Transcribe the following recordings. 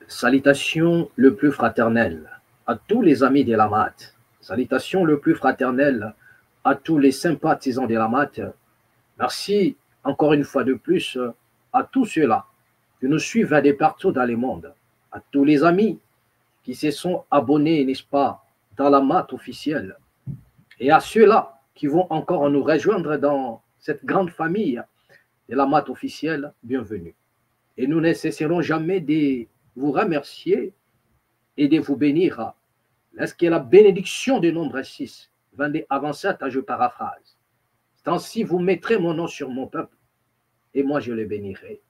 Salutations le plus fraternel à tous les amis de la MAT. Salutations le plus fraternel à tous les sympathisants de la MAT. Merci encore une fois de plus à tous ceux-là qui nous suivent de partout dans le monde, à tous les amis qui se sont abonnés, n'est-ce pas, dans la MAT officielle, et à ceux-là qui vont encore nous rejoindre dans cette grande famille de la MAT officielle, bienvenue. Et nous ne cesserons jamais de vous remercier et de vous bénir. Est-ce que la bénédiction du nombre 6, 22 avant 7, je paraphrase. Ainsi, vous mettrez mon nom sur mon peuple et moi je le bénirai.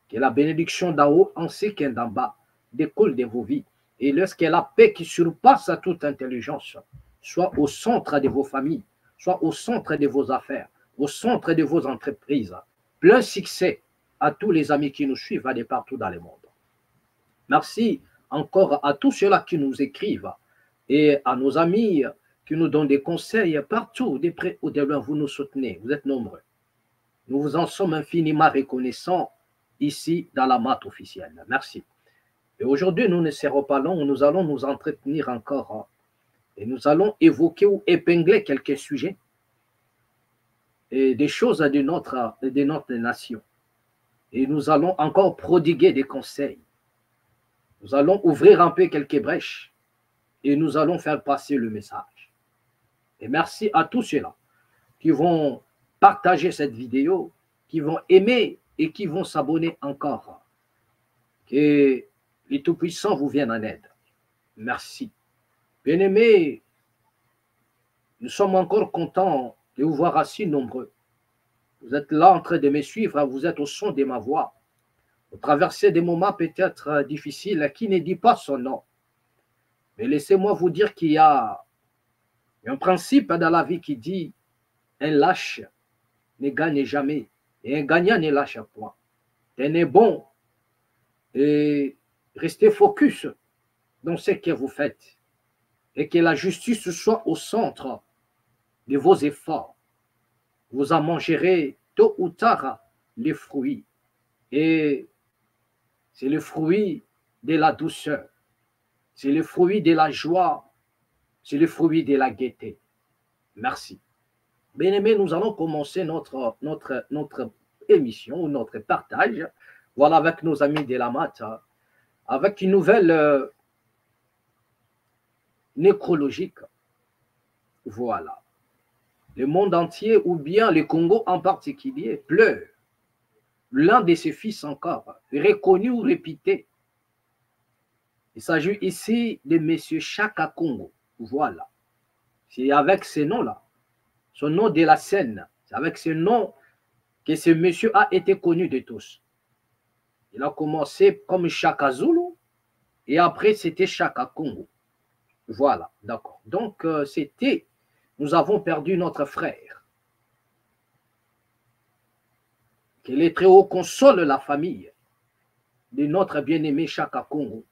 Que la bénédiction d'en haut ainsi qu'en d'en bas découle de vos vies. Et lorsque la paix qui surpasse toute intelligence soit au centre de vos familles, soit au centre de vos affaires, au centre de vos entreprises. Plein succès à tous les amis qui nous suivent de partout dans le monde. Merci encore à tous ceux-là qui nous écrivent et à nos amis qui nous donnent des conseils partout, de près ou de loin, vous nous soutenez, vous êtes nombreux. Nous vous en sommes infiniment reconnaissants ici dans la MAT officielle. Merci. Et aujourd'hui, nous ne serons pas longs, nous allons nous entretenir encore et nous allons évoquer ou épingler quelques sujets et des choses de notre nation. Et nous allons encore prodiguer des conseils. Nous allons ouvrir un peu quelques brèches et nous allons faire passer le message. Et merci à tous ceux-là qui vont partager cette vidéo, qui vont aimer et qui vont s'abonner encore. Que les Tout-Puissants vous viennent en aide. Merci. Bien-aimés, nous sommes encore contents de vous voir assez nombreux. Vous êtes là en train de me suivre, vous êtes au son de ma voix. Vous traversez des moments peut-être difficiles qui ne dit pas son nom. Mais laissez-moi vous dire qu'il y a un principe dans la vie qui dit un lâche ne gagne jamais et un gagnant ne lâche point. Tenez bon et restez focus dans ce que vous faites et que la justice soit au centre de vos efforts. Vous en mangerez tôt ou tard les fruits. Et c'est le fruit de la douceur, c'est le fruit de la joie, c'est le fruit de la gaieté. Merci. Bien-aimés, nous allons commencer notre émission, notre partage, voilà, avec nos amis de la MAT, avec une nouvelle nécrologique. Voilà. Le monde entier, ou bien le Congo en particulier, pleure. L'un de ses fils encore, reconnu ou répété. Il s'agit ici de M. Chaka Congo. Voilà. C'est avec ce nom-là, son nom de la scène, c'est avec ce nom que ce monsieur a été connu de tous. Il a commencé comme Chaka Zulu et après c'était Chaka Congo. Voilà, d'accord. Donc nous avons perdu notre frère. Que les Très-Hauts consolent la famille de notre bien-aimé Chaka Congo.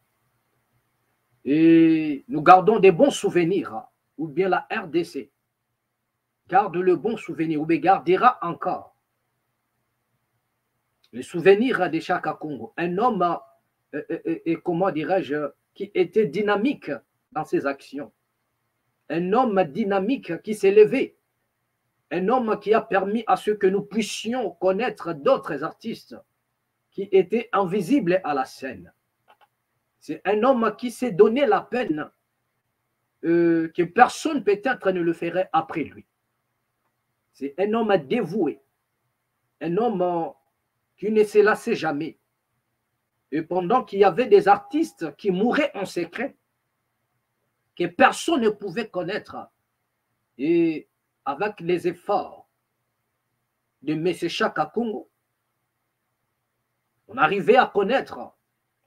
Et nous gardons des bons souvenirs, ou bien la RDC garde le bon souvenir, ou bien gardera encore le souvenir de Chaka Congo. Un homme, comment dirais-je, qui était dynamique dans ses actions. Un homme dynamique qui s'est levé. Un homme qui a permis à ce que nous puissions connaître d'autres artistes qui étaient invisibles à la scène. C'est un homme qui s'est donné la peine que personne peut-être ne le ferait après lui. C'est un homme dévoué, un homme qui ne se lassait jamais. Et pendant qu'il y avait des artistes qui mouraient en secret, que personne ne pouvait connaître, et avec les efforts de M. Chaka Congo, on arrivait à connaître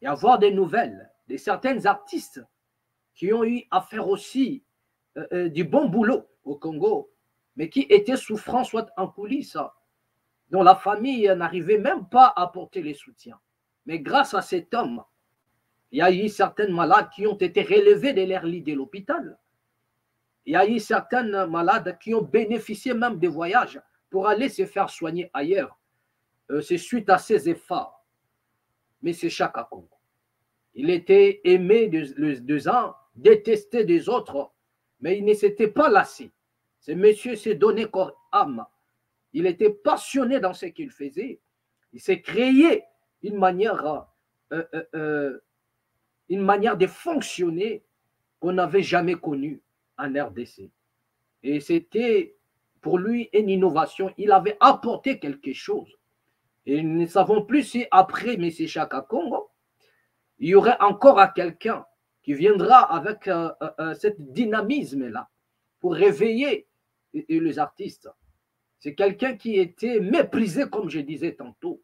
et avoir des nouvelles de certains artistes qui ont eu à faire aussi du bon boulot au Congo, mais qui étaient souffrants soit en coulisses, dont la famille n'arrivait même pas à apporter les soutiens. Mais grâce à cet homme, il y a eu certains malades qui ont été relevés de leur lit de l'hôpital. Il y a eu certains malades qui ont bénéficié même des voyages pour aller se faire soigner ailleurs. C'est suite à ces efforts. Mais c'est Chaka Congo. Il était aimé des uns, détesté des autres, mais il ne s'était pas lassé. Ce monsieur s'est donné corps âme. Il était passionné dans ce qu'il faisait. Il s'est créé une manière de fonctionner qu'on n'avait jamais connue en RDC. Et c'était pour lui une innovation. Il avait apporté quelque chose. Et nous ne savons plus si après M. Chaka Congo, il y aurait encore quelqu'un qui viendra avec cette dynamisme-là pour réveiller les artistes. C'est quelqu'un qui était méprisé, comme je disais tantôt.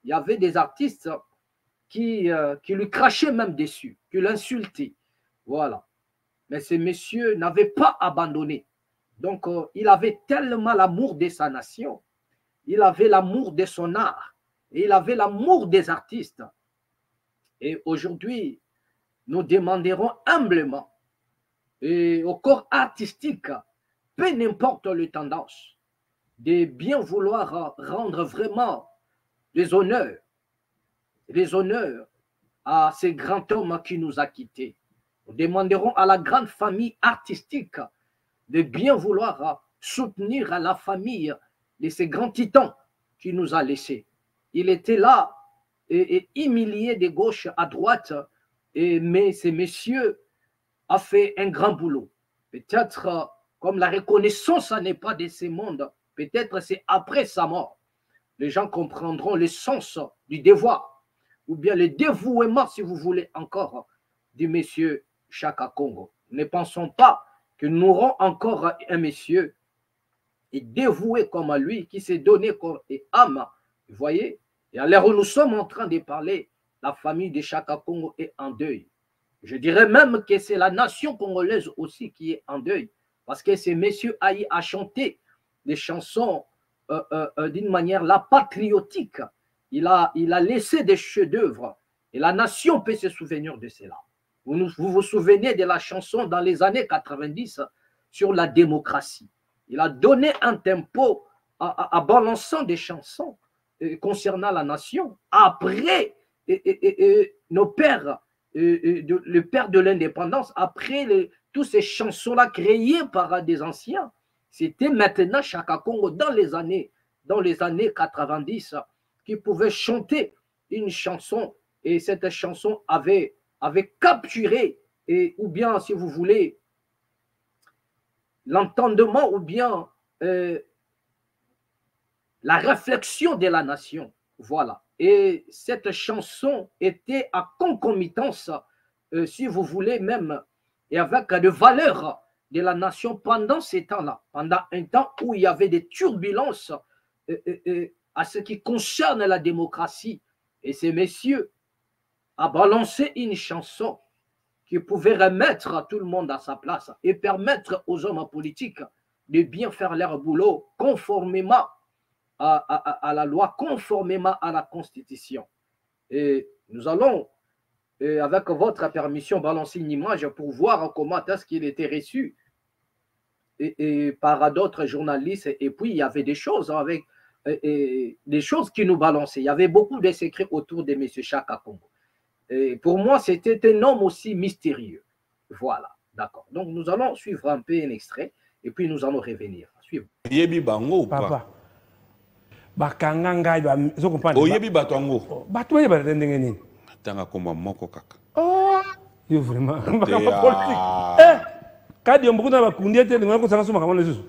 Il y avait des artistes qui lui crachaient même dessus, qui l'insultaient. Voilà. Mais ce monsieur n'avait pas abandonné. Donc, il avait tellement l'amour de sa nation, il avait l'amour de son art, et il avait l'amour des artistes. Et aujourd'hui, nous demanderons humblement et au corps artistique, peu importe les tendances, de bien vouloir rendre vraiment les honneurs à ce grand homme qui nous a quittés. Nous demanderons à la grande famille artistique de bien vouloir soutenir la famille de ces grands titans qui nous a laissés. Il était là et humilié de gauche à droite, mais ce monsieur a fait un grand boulot. Peut-être, comme la reconnaissance n'est pas de ce monde, peut-être c'est après sa mort. Les gens comprendront le sens du devoir, ou bien le dévouement, si vous voulez encore, du monsieur Chaka Congo. Ne pensons pas que nous aurons encore un monsieur dévoué comme à lui, qui s'est donné corps et âme. Vous voyez? Et à l'heure où nous sommes en train de parler, la famille de Chaka Congo est en deuil. Je dirais même que c'est la nation congolaise aussi qui est en deuil, parce que ce monsieur a chanté des chansons d'une manière là patriotique. Il a laissé des chefs-d'œuvre et la nation peut se souvenir de cela. Vous vous souvenez de la chanson dans les années 90 sur la démocratie. Il a donné un tempo à balançant des chansons concernant la nation. Après, nos pères, le père de l'indépendance, après toutes ces chansons-là créées par des anciens, c'était maintenant Chaka Congo dans les années 90 qui pouvait chanter une chanson et cette chanson avait capturé, ou bien, si vous voulez, l'entendement ou bien la réflexion de la nation. Voilà. Et cette chanson était à concomitance, si vous voulez même, et avec des valeurs de la nation pendant ces temps-là, pendant un temps où il y avait des turbulences à ce qui concerne la démocratie. Et ces messieurs a balancé une chanson qui pouvait remettre tout le monde à sa place et permettre aux hommes politiques de bien faire leur boulot conformément à la loi, conformément à la Constitution. Et nous allons, avec votre permission, balancer une image pour voir comment est-ce qu'il était reçu et par d'autres journalistes. Et puis, il y avait des choses avec des choses qui nous balançaient. Il y avait beaucoup de secrets autour de M. Chaka Congo. Et pour moi, c'était un homme aussi mystérieux. Voilà, d'accord. Donc, nous allons suivre un peu un extrait et puis nous allons revenir. Suivre. Yebi bango ou pas? Papa. Bakanganga, zo comprendre. Yebi batango. Bato yeba ndenge nini? Tanga koma moko kaka. Oh, yo vraiment. Eh, kadi ombukuta bakundi ete ngona ko sanga suma kamana zuzu.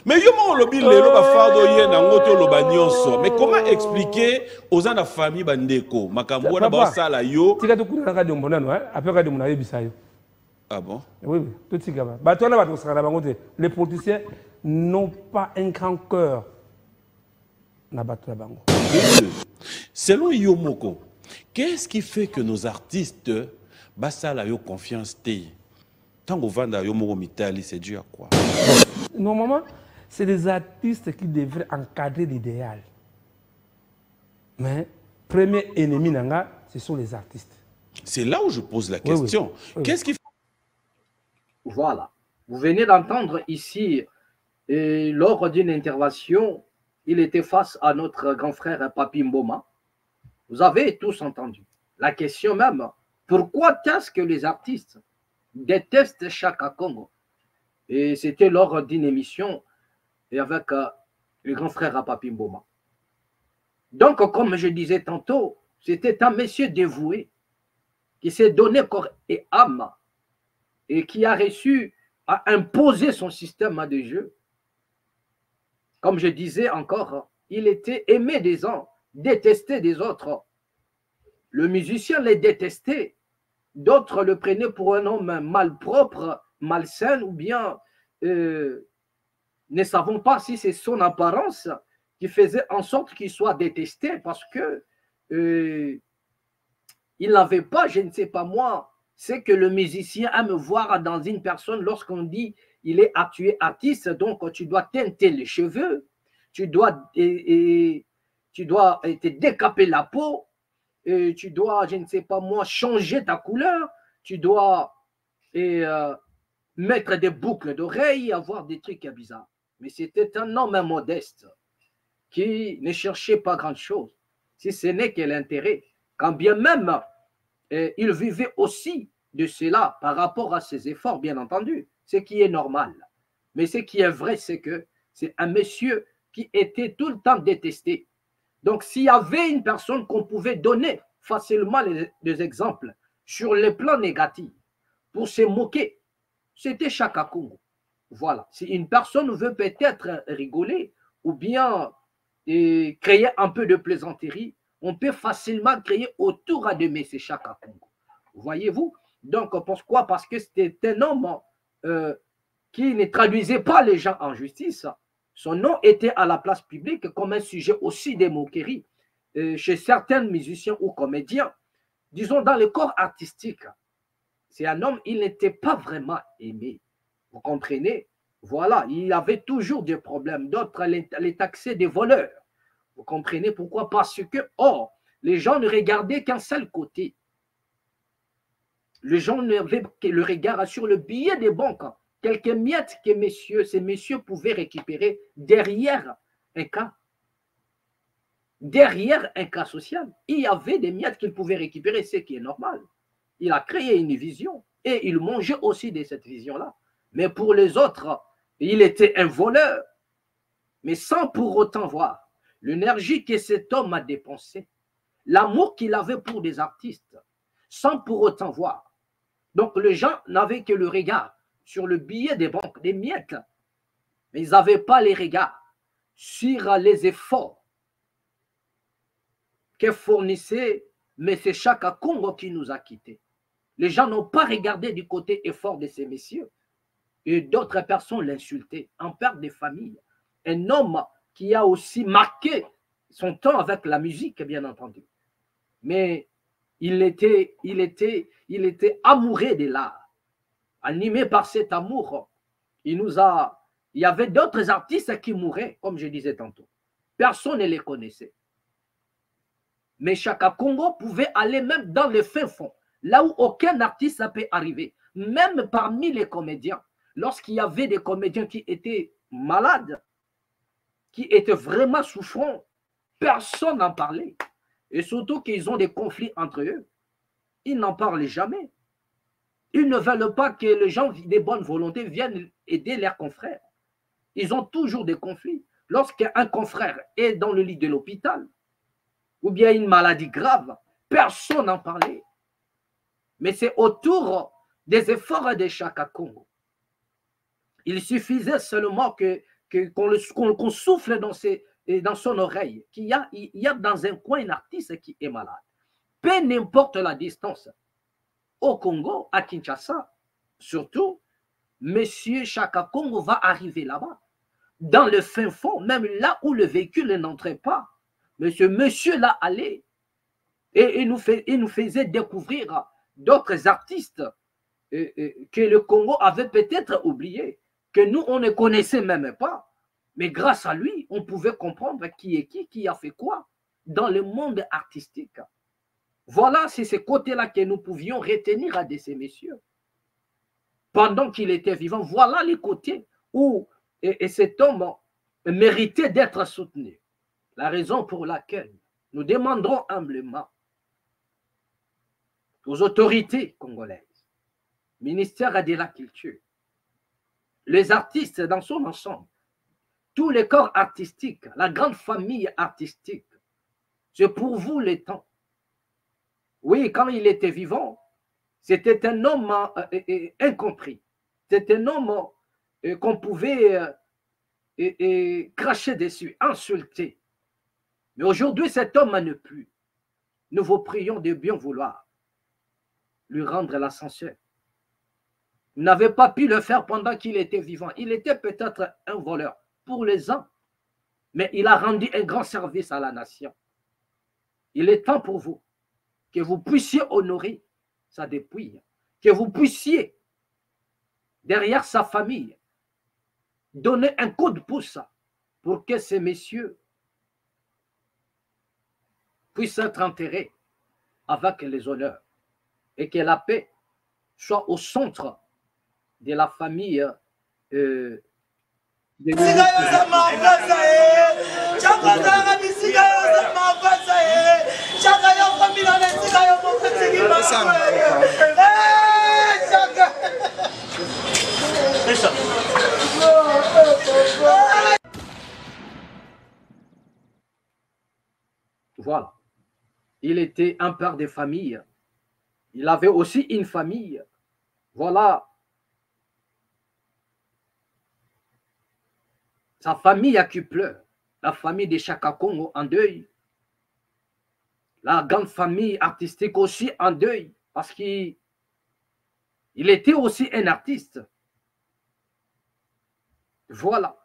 Mais yo mo lobi lelo ba fardo ye na ngoto loba nyonso. Mais comment expliquer aux gens de la famille bandeko makambo na ba sala yo? Tika to kuna kadi ombonano après kadi mona yebisa yo. Ah bon? Oui, tout tika ba. Bato na bato sala bango te. Les politiciens n'ont pas un grand cœur. Na bato bango. Selon Yomoko, qu'est-ce qui fait que nos artistes basala yo confiance te? Tango vanda Yomoko mitali, c'est dû à quoi? Normalement, c'est des artistes qui devraient encadrer l'idéal. Mais premier ennemi nanga, ce sont les artistes. C'est là où je pose la question. Oui. Qu'est-ce qui fait? Voilà. Vous venez d'entendre ici, lors d'une intervention, il était face à notre grand frère Papi Mboma. Vous avez tous entendu. La question même Pourquoi est-ce que les artistes détestent Chaka Congo? Et c'était lors d'une émission avec le grand frère Apapi Mboma. Donc, comme je disais tantôt, c'était un monsieur dévoué qui s'est donné corps et âme et qui a réussi à imposer son système de jeu. Comme je disais encore, il était aimé des uns, détesté des autres. Le musicien les détestait, d'autres le prenaient pour un homme malpropre, malsain, ou bien ne savons pas si c'est son apparence qui faisait en sorte qu'il soit détesté parce que il n'avait pas, je ne sais pas moi, c'est que le musicien aime voir dans une personne lorsqu'on dit il est artiste, donc tu dois teinter les cheveux, tu dois te décaper la peau, tu dois, je ne sais pas moi, changer ta couleur, tu dois mettre des boucles d'oreilles, avoir des trucs bizarres. Mais c'était un homme modeste qui ne cherchait pas grand-chose, si ce n'est que l'intérêt. Quand bien même, il vivait aussi de cela par rapport à ses efforts, bien entendu, ce qui est normal. Mais ce qui est vrai, c'est que c'est un monsieur qui était tout le temps détesté. Donc, s'il y avait une personne qu'on pouvait donner facilement des exemples sur le plan négatif pour se moquer, c'était Chaka Congo. Voilà. Si une personne veut peut-être rigoler ou bien créer un peu de plaisanterie, on peut facilement créer autour de M. Chaka Congo. Voyez-vous? Donc, pourquoi? Parce que c'était un homme qui ne traduisait pas les gens en justice. Son nom était à la place publique comme un sujet aussi de moquerie chez certains musiciens ou comédiens. Disons, dans le corps artistique, c'est un homme, il n'était pas vraiment aimé. Vous comprenez? Voilà, il avait toujours des problèmes. D'autres les taxaient des voleurs. Vous comprenez pourquoi? Parce que, les gens ne regardaient qu'un seul côté. Les gens n'avaient que le regard sur le billet des banques. Quelques miettes que ces messieurs pouvaient récupérer derrière un cas. Derrière un cas social, il y avait des miettes qu'ils pouvaient récupérer, ce qui est normal. Il a créé une vision et il mangeait aussi de cette vision-là. Mais pour les autres, il était un voleur, mais sans pour autant voir l'énergie que cet homme a dépensée, l'amour qu'il avait pour des artistes, sans pour autant voir. Donc les gens n'avaient que le regard sur le billet des banques, des miettes, mais ils n'avaient pas les regards sur les efforts que fournissait M. Chaka Congo qui nous a quittés. Les gens n'ont pas regardé du côté effort de ces messieurs. Et d'autres personnes l'insultaient, en père de famille. Un homme qui a aussi marqué son temps avec la musique, bien entendu. Mais il était amoureux de l'art. Animé par cet amour, il y avait d'autres artistes qui mouraient, comme je disais tantôt. Personne ne les connaissait. Mais Chaka Congo pouvait aller même dans le fin fond, là où aucun artiste ne peut arriver, même parmi les comédiens. Lorsqu'il y avait des comédiens qui étaient malades, qui étaient vraiment souffrants, personne n'en parlait. Et surtout qu'ils ont des conflits entre eux. Ils n'en parlent jamais. Ils ne veulent pas que les gens de bonne volonté viennent aider leurs confrères. Ils ont toujours des conflits. Lorsqu'un confrère est dans le lit de l'hôpital, ou bien une maladie grave, personne n'en parlait. Mais c'est autour des efforts de Chaka Congo. Il suffisait seulement qu'on souffle dans son oreille, qu'il y a dans un coin un artiste qui est malade. Peu n'importe la distance. Au Congo, à Kinshasa, surtout, M. Chaka Congo va arriver là-bas, dans le fin fond, même là où le véhicule n'entrait pas. Monsieur là allait et il nous faisait découvrir d'autres artistes que le Congo avait peut-être oubliés, que nous, on ne connaissait même pas. Mais grâce à lui, on pouvait comprendre qui est qui a fait quoi dans le monde artistique. Voilà, c'est ce côté-là que nous pouvions retenir de ces messieurs. Pendant qu'il était vivant, voilà les côtés où cet homme méritait d'être soutenu. La raison pour laquelle nous demanderons humblement aux autorités congolaises, ministère de la Culture, les artistes dans son ensemble, tous les corps artistiques, la grande famille artistique. C'est pour vous le temps. Oui, quand il était vivant, c'était un homme incompris. C'était un homme qu'on pouvait cracher dessus, insulter. Mais aujourd'hui, cet homme ne plus. Nous vous prions de bien vouloir lui rendre l'ascenseur. Vous n'avez pas pu le faire pendant qu'il était vivant. Il était peut-être un voleur pour les uns, mais il a rendu un grand service à la nation. Il est temps pour vous que vous puissiez honorer sa dépouille, que vous puissiez, derrière sa famille, donner un coup de pouce pour que ces messieurs puissent être enterrés avec les honneurs et que la paix soit au centre de la famille de Voilà. Il était un père de famille. Il avait aussi une famille. Voilà. Sa famille a qui pleure. La famille de Chaka Congo en deuil. La grande famille artistique aussi en deuil. Parce qu'il était aussi un artiste. Voilà.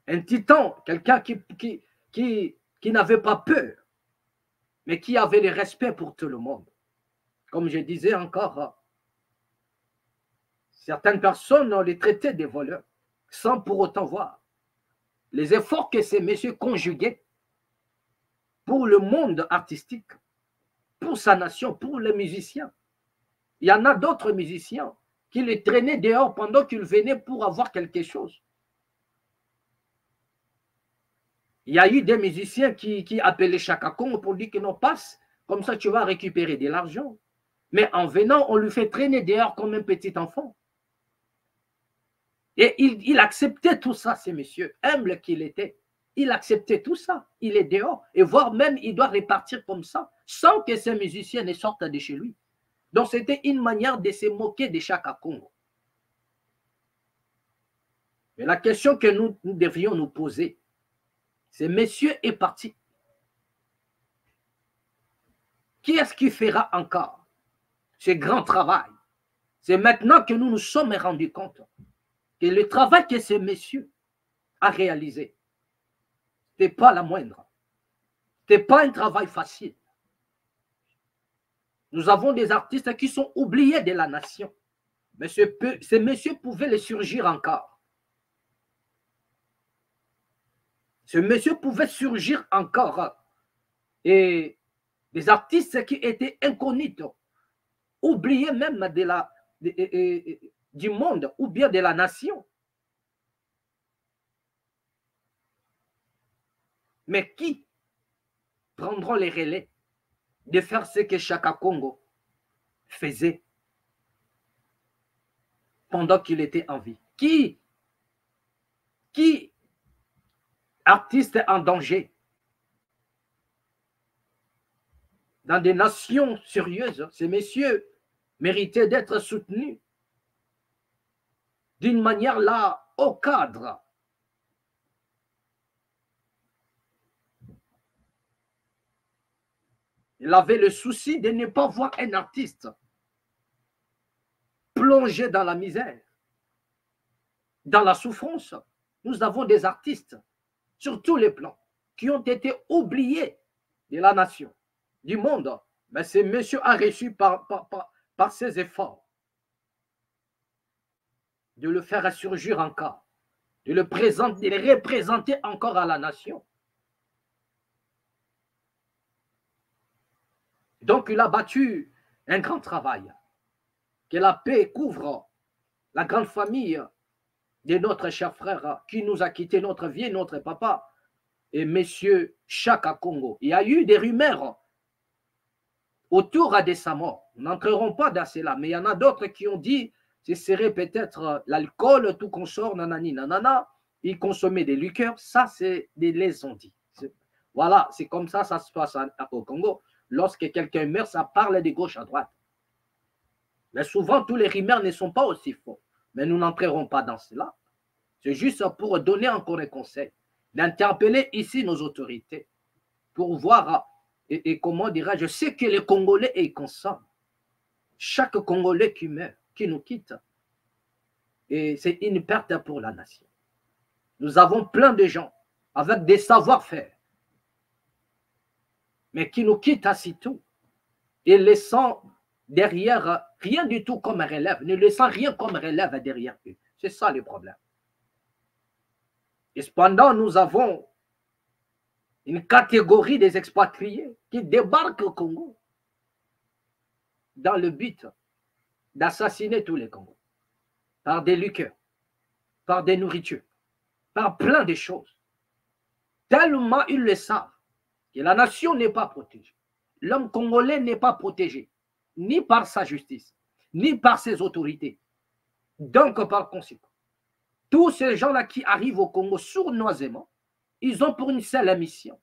Un titan. Quelqu'un qui n'avait pas peur, mais qui avait le respect pour tout le monde. Comme je disais encore, certaines personnes les traitaient des voleurs sans pour autant voir les efforts que ces messieurs conjuguaient pour le monde artistique, pour sa nation, pour les musiciens. Il y en a d'autres musiciens qui les traînaient dehors pendant qu'ils venaient pour avoir quelque chose. Il y a eu des musiciens qui appelaient Chaka Congo pour dire que non, passe, comme ça tu vas récupérer de l'argent. Mais en venant, on lui fait traîner dehors comme un petit enfant. Et il acceptait tout ça, ces messieurs, humbles qu'il était. Il acceptait tout ça. Il est dehors. Et voire même, il doit repartir comme ça, sans que ces musiciens ne sortent de chez lui. Donc, c'était une manière de se moquer de Chaka Congo. Mais la question que nous devrions nous poser, c'est messieurs est parti. Qui est-ce qui fera encore ce grand travail? C'est maintenant que nous nous sommes rendus compte que le travail que ces messieurs a réalisé, ce n'est pas la moindre. Ce n'est pas un travail facile. Nous avons des artistes qui sont oubliés de la nation. Mais ces messieurs pouvaient les surgir encore. Ce monsieur pouvait surgir encore. Et des artistes qui étaient inconnus, oubliés même du monde ou bien de la nation. Mais qui prendront les relais de faire ce que Chaka Congo faisait pendant qu'il était en vie? Qui artiste en danger dans des nations sérieuses, ces messieurs méritaient d'être soutenus d'une manière là au cadre. Il avait le souci de ne pas voir un artiste plongé dans la misère, dans la souffrance. Nous avons des artistes sur tous les plans qui ont été oubliés de la nation, du monde. Mais ce monsieur a reçu par ses efforts de le faire ressurgir encore, de le représenter encore à la nation. Donc il a battu un grand travail. Que la paix couvre la grande famille de notre cher frère qui nous a quitté, notre vie, notre papa, et monsieur Chaka Congo. Il y a eu des rumeurs autour de sa mort. Nous n'entrerons pas dans cela, mais il y en a d'autres qui ont dit ce serait peut-être l'alcool, tout consort, nanani, nanana, ils consommaient des liqueurs, ça c'est des lésondis. Voilà, c'est comme ça se passe au Congo. Lorsque quelqu'un meurt, ça parle de gauche à droite. Mais souvent, tous les rumeurs ne sont pas aussi faux. Mais nous n'entrerons pas dans cela. C'est juste pour donner encore un conseil, d'interpeller ici nos autorités pour voir, et comment dirais-je, je sais que les Congolais ils consomment. Chaque Congolais qui meurt, qui nous quitte, et c'est une perte pour la nation. Nous avons plein de gens avec des savoir-faire, mais qui nous quittent aussitôt et laissant derrière rien du tout comme relève, ne laissant rien comme relève derrière eux. C'est ça le problème. Et cependant, nous avons une catégorie des expatriés qui débarquent au Congo dans le but d'assassiner tous les Congos par des liqueurs, par des nourritures, par plein de choses. Tellement ils le savent que la nation n'est pas protégée. L'homme congolais n'est pas protégé, ni par sa justice, ni par ses autorités. Donc, par conséquent, tous ces gens-là qui arrivent au Congo sournoisement, ils ont pour une seule mission,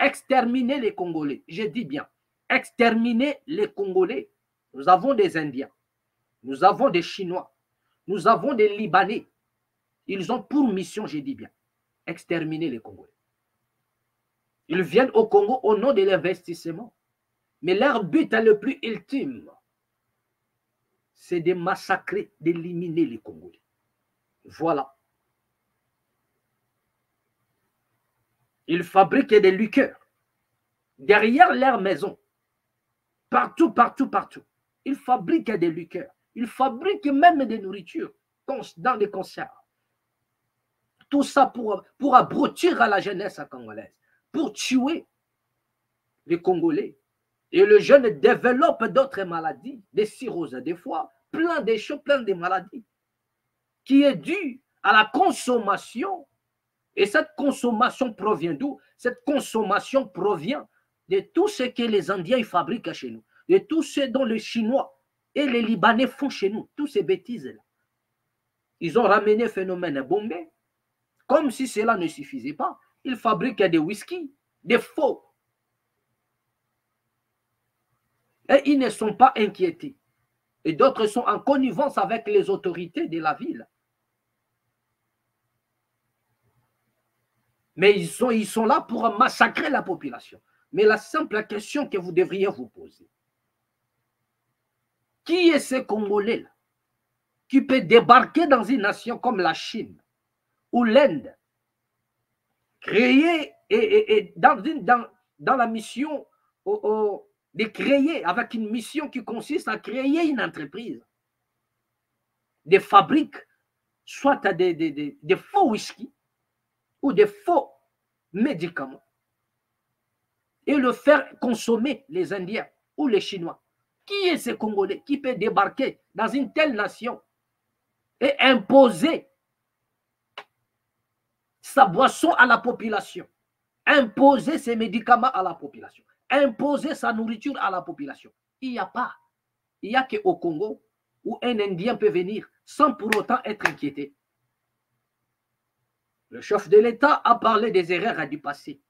exterminer les Congolais. Je dis bien, exterminer les Congolais. Nous avons des Indiens, nous avons des Chinois, nous avons des Libanais. Ils ont pour mission, je dis bien, exterminer les Congolais. Ils viennent au Congo au nom de l'investissement. Mais leur but le plus ultime, c'est de massacrer, d'éliminer les Congolais. Voilà. Ils fabriquent des liqueurs derrière leur maison. Partout, partout, partout. Ils fabriquent des liqueurs. Ils fabriquent même des nourritures dans des conserves. Tout ça pour abrutir à la jeunesse congolaise, pour tuer les Congolais. Et le jeune développe d'autres maladies, des cirrhoses, des foies, plein de choses, plein de maladies, qui est due à la consommation. Et cette consommation provient d'où? Cette consommation provient de tout ce que les Indiens fabriquent chez nous, de tout ce dont les Chinois et les Libanais font chez nous, toutes ces bêtises-là. Ils ont ramené le phénomène Bombay, comme si cela ne suffisait pas. Ils fabriquent des whisky, des faux. Et ils ne sont pas inquiétés. Et d'autres sont en connivence avec les autorités de la ville. Mais ils sont là pour massacrer la population. Mais la simple question que vous devriez vous poser, qui est ce Congolais-là qui peut débarquer dans une nation comme la Chine ou l'Inde, créer et dans la mission de créer, avec une mission qui consiste à créer une entreprise, des fabriques, soit des faux whisky ou des faux médicaments, et le faire consommer les Indiens ou les Chinois. Qui est ce Congolais qui peut débarquer dans une telle nation et imposer sa boisson à la population, imposer ses médicaments à la population, imposer sa nourriture à la population? Il n'y a pas. Il n'y a qu'au Congo où un Indien peut venir sans pour autant être inquiété. Le chef de l'État a parlé des erreurs du passé.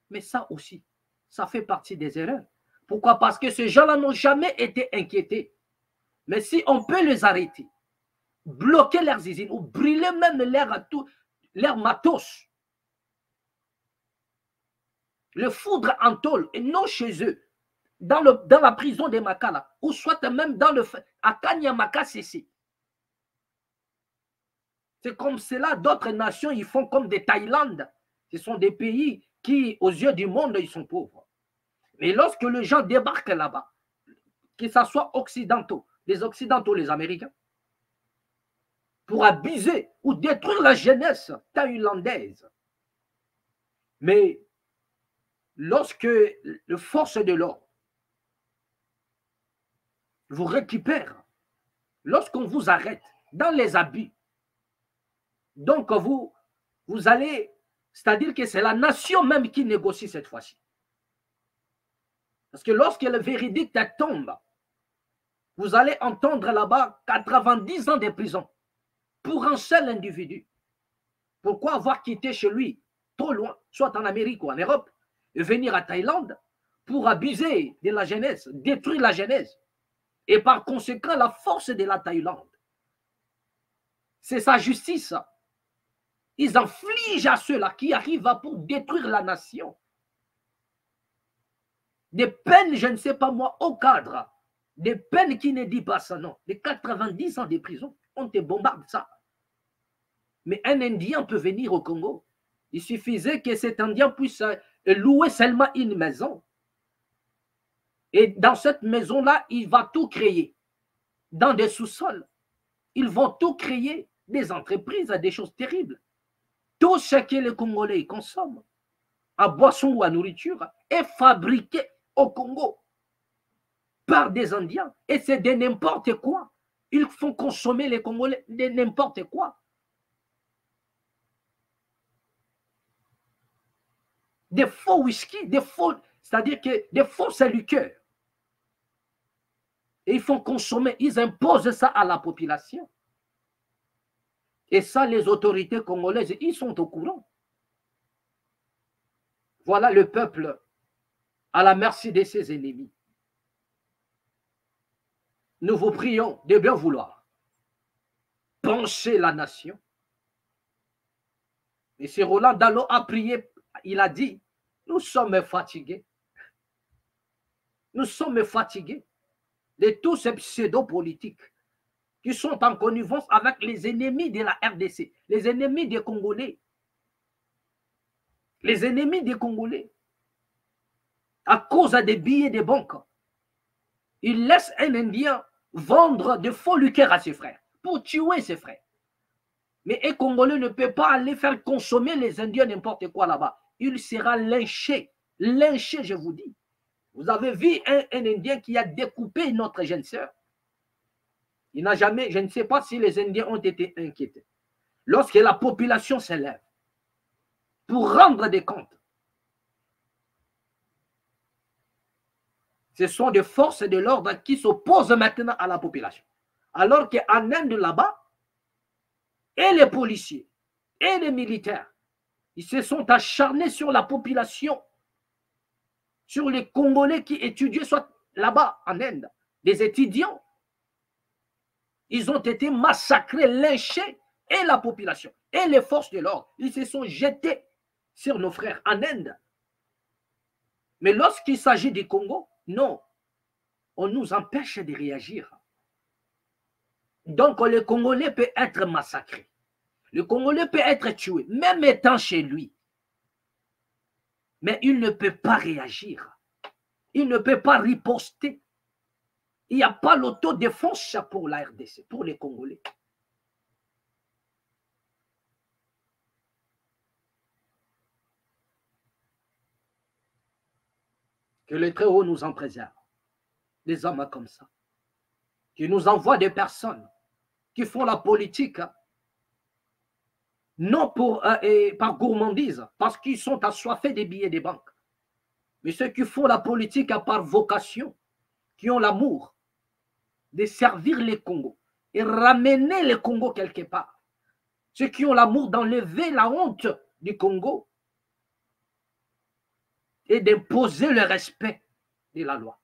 Mais ça aussi, ça fait partie des erreurs. Pourquoi? Parce que ces gens-là n'ont jamais été inquiétés. Mais si on peut les arrêter, bloquer leurs usines ou brûler même leur matos, le foudre en tôle et non chez eux, dans la prison de Makala, ou soit même à Kanyamaka CC. C'est comme cela, d'autres nations, ils font comme des Thaïlande. Ce sont des pays qui, aux yeux du monde, ils sont pauvres. Mais lorsque les gens débarquent là-bas, que ce soit occidentaux, les Américains, pour abuser ou détruire la jeunesse thaïlandaise. Mais lorsque les forces de l'ordre vous récupèrent, lorsqu'on vous arrête dans les abus, donc vous allez, c'est-à-dire que c'est la nation même qui négocie cette fois-ci. Parce que lorsque le véridique tombe, vous allez entendre là-bas 90 ans de prison pour un seul individu. Pourquoi avoir quitté chez lui trop loin, soit en Amérique ou en Europe, et venir à Thaïlande pour abuser de la jeunesse, détruire la jeunesse, et par conséquent la force de la Thaïlande. C'est sa justice. Ils infligent à ceux-là qui arrivent pour détruire la nation des peines, je ne sais pas moi, au cadre, des peines qui ne disent pas ça, non, des 90 ans de prison, on te bombarde ça. Mais un Indien peut venir au Congo. Il suffisait que cet Indien puisse louer seulement une maison. Et dans cette maison-là, il va tout créer. Dans des sous-sols, ils vont tout créer, des entreprises, des choses terribles. Tout ce que les Congolais consomment, à boisson ou à nourriture, est fabriqué au Congo par des Indiens. Et c'est de n'importe quoi. Ils font consommer les Congolais de n'importe quoi. Des faux whisky, des faux, c'est-à-dire que des fausses liqueurs. Et ils font consommer, ils imposent ça à la population. Et ça, les autorités congolaises, ils sont au courant. Voilà le peuple à la merci de ses ennemis. Nous vous prions de bien vouloir pencher la nation. M. Roland Dallot a prié, il a dit, nous sommes fatigués. Nous sommes fatigués de tous ces pseudo-politiques qui sont en connivence avec les ennemis de la RDC, les ennemis des Congolais. Les ennemis des Congolais. À cause des billets des banques, ils laissent un Indien vendre de faux liqueurs à ses frères pour tuer ses frères. Mais un Congolais ne peut pas aller faire consommer les Indiens n'importe quoi là-bas. Il sera lynché. Lynché, je vous dis. Vous avez vu un Indien qui a découpé notre jeune sœur. Il n'a jamais, je ne sais pas si les Indiens ont été inquiétés. Lorsque la population s'élève pour rendre des comptes, ce sont des forces de l'ordre qui s'opposent maintenant à la population. Alors qu'en Inde, là-bas, et les policiers, et les militaires, ils se sont acharnés sur la population, sur les Congolais qui étudiaient, soit là-bas en Inde, des étudiants. Ils ont été massacrés, lynchés, et la population, et les forces de l'ordre, ils se sont jetés sur nos frères en Inde. Mais lorsqu'il s'agit du Congo, non, on nous empêche de réagir. Donc le Congolais peut être massacré. Le Congolais peut être tué, même étant chez lui. Mais il ne peut pas réagir. Il ne peut pas riposter. Il n'y a pas l'autodéfense pour la RDC, pour les Congolais. Que le Très-Haut nous en préserve. Des hommes comme ça. Qui nous envoient des personnes qui font la politique, non par gourmandise, parce qu'ils sont assoiffés des billets des banques, mais ceux qui font la politique par vocation, qui ont l'amour de servir les Congos et ramener les Congos quelque part. Ceux qui ont l'amour d'enlever la honte du Congo et d'imposer le respect de la loi.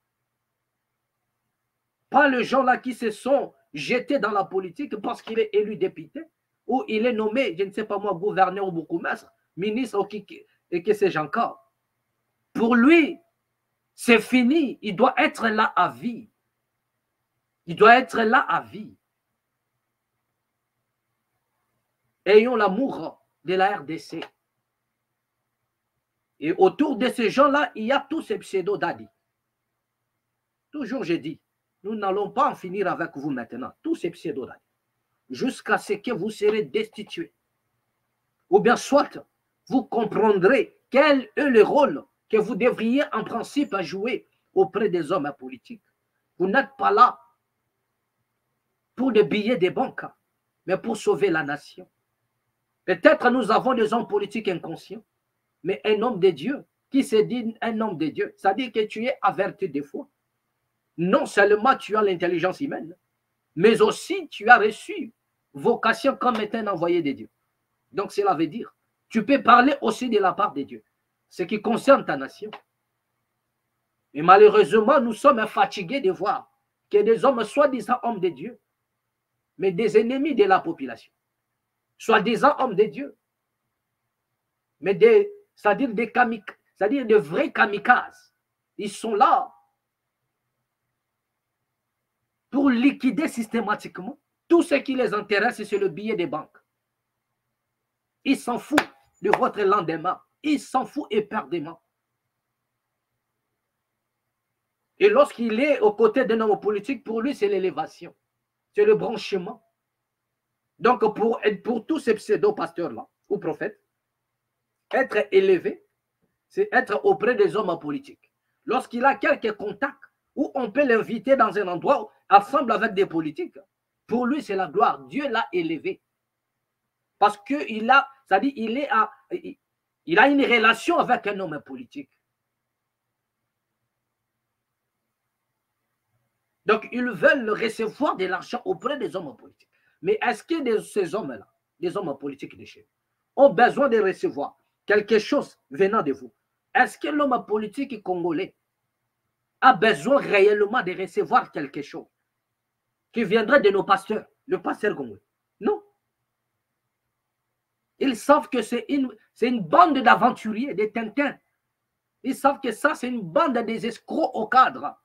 Pas les gens là qui se sont jetés dans la politique parce qu'il est élu député ou il est nommé, je ne sais pas moi, gouverneur ou bourgmestre, ministre et que sais-je encore. Pour lui, c'est fini. Il doit être là à vie. Il doit être là à vie. Ayons l'amour de la RDC. Et autour de ces gens-là, il y a tous ces pseudo-dadis. Toujours je dis, nous n'allons pas en finir avec vous maintenant, tous ces pseudo-dadis, jusqu'à ce que vous serez destitués. Ou bien soit, vous comprendrez quel est le rôle que vous devriez en principe jouer auprès des hommes politiques. Vous n'êtes pas là pour des billets des banques, mais pour sauver la nation. Peut-être nous avons des hommes politiques inconscients, mais un homme de Dieu qui se dit un homme de Dieu, c'est-à-dire que tu es averti des fois. Non seulement tu as l'intelligence humaine, mais aussi tu as reçu vocation comme étant un envoyé de Dieu. Donc cela veut dire, tu peux parler aussi de la part de Dieu, ce qui concerne ta nation. Et malheureusement, nous sommes fatigués de voir que des hommes, soi-disant hommes de Dieu, mais des ennemis de la population, soi-disant hommes de Dieu, mais c'est-à-dire c'est-à-dire de vrais kamikazes. Ils sont là pour liquider systématiquement tout ce qui les intéresse, c'est le billet des banques. Ils s'en foutent de votre lendemain. Ils s'en foutent éperdument. Et lorsqu'il est aux côtés d'un homme politique, pour lui, c'est l'élévation. C'est le branchement. Donc, pour tous ces pseudo-pasteurs-là, ou prophètes, être élevé, c'est être auprès des hommes politiques. Lorsqu'il a quelques contacts, où on peut l'inviter dans un endroit ensemble avec des politiques, pour lui, c'est la gloire. Dieu l'a élevé. Parce qu'il a, c'est-à-dire, il a une relation avec un homme politique. Donc, ils veulent recevoir de l'argent auprès des hommes politiques. Mais est-ce que ces hommes-là, des hommes politiques de chez nous, ont besoin de recevoir quelque chose venant de vous? Est-ce que l'homme politique congolais a besoin réellement de recevoir quelque chose qui viendrait de nos pasteurs, le pasteur congolais? Non. Ils savent que c'est une bande d'aventuriers, des Tintins. Ils savent que ça, c'est une bande des escrocs au cadre.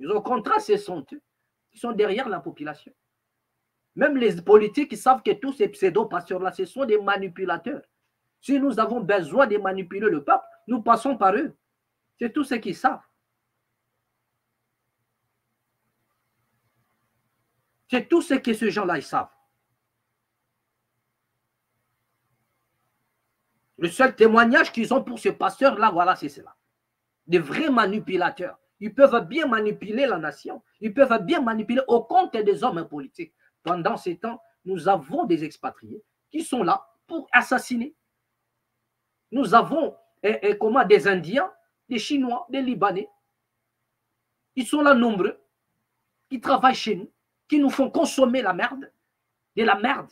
Au contraire, ce sont eux qui sont derrière la population. Même les politiques, ils savent que tous ces pseudo-pasteurs-là, ce sont des manipulateurs. Si nous avons besoin de manipuler le peuple, nous passons par eux. C'est tout ce qu'ils savent. C'est tout ce que ces gens-là, ils savent. Le seul témoignage qu'ils ont pour ces pasteurs-là, voilà, c'est cela. Des vrais manipulateurs. Ils peuvent bien manipuler la nation. Ils peuvent bien manipuler au compte des hommes politiques. Pendant ces temps, nous avons des expatriés qui sont là pour assassiner. Nous avons des Indiens, des Chinois, des Libanais. Ils sont là nombreux, qui travaillent chez nous, qui nous font consommer la merde, de la merde,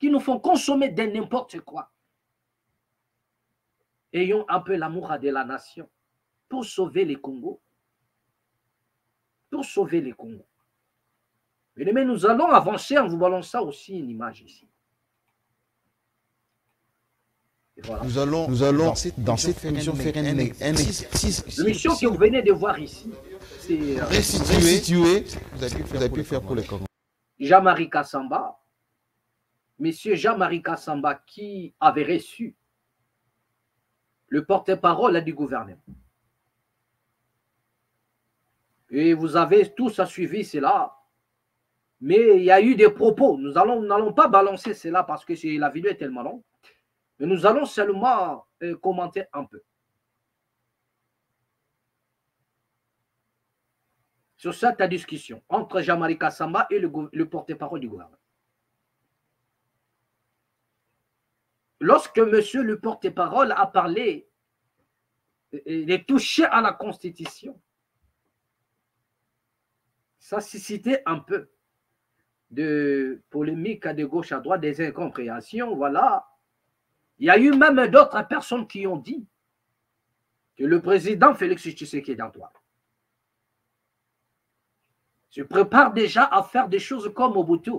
qui nous font consommer de n'importe quoi. Ayons un peu l'amour de la nation pour sauver les Congos. Pour sauver les Congos. Mais nous allons avancer en vous balançant aussi une image ici. Voilà. Nous allons dans cette émission faire un exercice. L'émission que vous venez de voir ici, c'est restituer. Vous avez pu faire pour les Congos. Jean-Marie Kassamba, monsieur Jean-Marie Kassamba qui avait reçu le porte-parole du gouvernement. Et vous avez tous suivi cela. Mais il y a eu des propos. Nous n'allons pas balancer cela parce que la vidéo est tellement longue. Mais nous allons seulement commenter un peu. Sur cette discussion entre Jean-Marie Kassamba et le porte-parole du gouvernement. Lorsque monsieur le porte-parole a parlé de toucher à la Constitution, ça suscitait un peu de polémique de gauche à droite, des incompréhensions, voilà. Il y a eu même d'autres personnes qui ont dit que le président Félix Tshisekedi Antoine se prépare déjà à faire des choses comme Mobutu.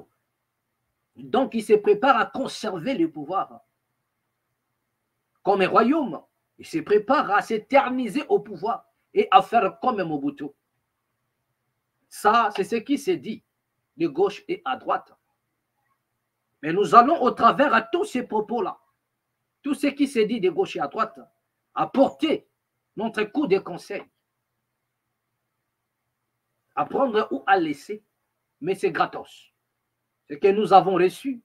Donc, il se prépare à conserver le pouvoir comme un royaume. Il se prépare à s'éterniser au pouvoir et à faire comme Mobutu. Ça, c'est ce qui s'est dit de gauche et à droite. Mais nous allons au travers de tous ces propos-là, tout ce qui s'est dit de gauche et à droite, apporter notre coup de conseil. À prendre ou à laisser, mais c'est gratos. Ce que nous avons reçu,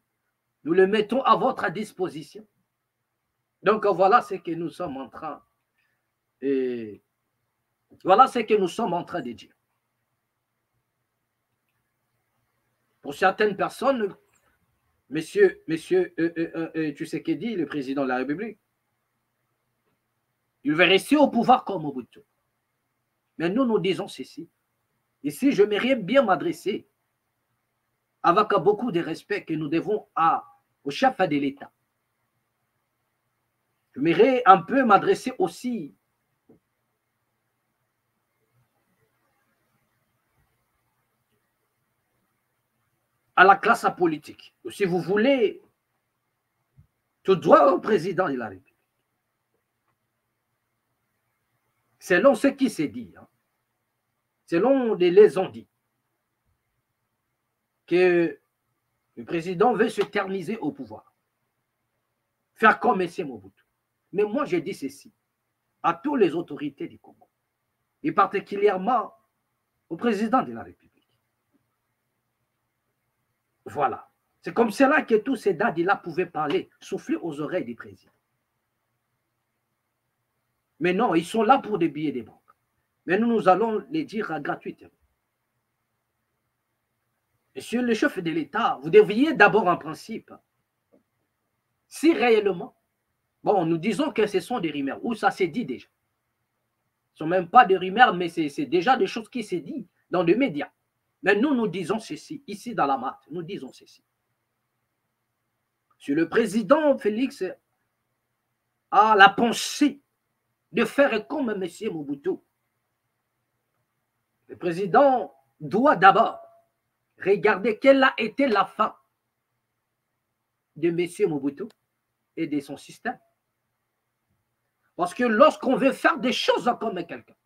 nous le mettons à votre disposition. Donc voilà ce que nous sommes en train voilà ce que nous sommes en train de dire. Pour certaines personnes, monsieur Tshisekedi, le président de la République, Il veut rester au pouvoir comme Mobutu. Mais nous, nous disons ceci. Ici, je m'aimerais bien m'adresser avec beaucoup de respect que nous devons au chef de l'État. Je m'aimerais un peu m'adresser aussi à la classe politique. Si vous voulez, tout droit au président de la République. Selon ce qui s'est dit, hein, selon les ont dit, que le président veut se terniser au pouvoir, faire comme M. Mobutu. Mais moi, je dis ceci à toutes les autorités du Congo, et particulièrement au président de la République. Voilà. C'est comme cela que tous ces dadis-là pouvaient parler, souffler aux oreilles du président. Mais non, ils sont là pour des billets des banques. Mais nous allons les dire gratuitement. Monsieur le chef de l'État, vous devriez d'abord en principe, si réellement, bon, nous disons que ce sont des rumeurs, ou ça s'est dit déjà. Ce ne sont même pas des rumeurs, mais c'est déjà des choses qui s'est dit dans les médias. Mais nous disons ceci, ici dans la MAT, nous disons ceci. Si le président Félix a la pensée de faire comme M. Mobutu, le président doit d'abord regarder quelle a été la fin de M. Mobutu et de son système. Parce que lorsqu'on veut faire des choses comme quelqu'un,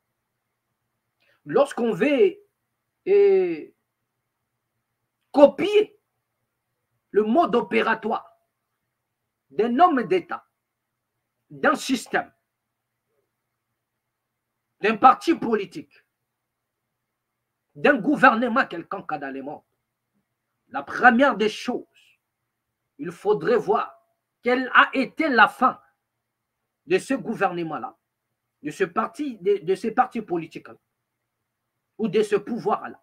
lorsqu'on veut copier le mode opératoire d'un homme d'État, d'un système, d'un parti politique, d'un gouvernement quelconque dans le monde, la première des choses, il faudrait voir quelle a été la fin de ce gouvernement-là, de ce parti, de ces partis politiques-là, ou de ce pouvoir-là.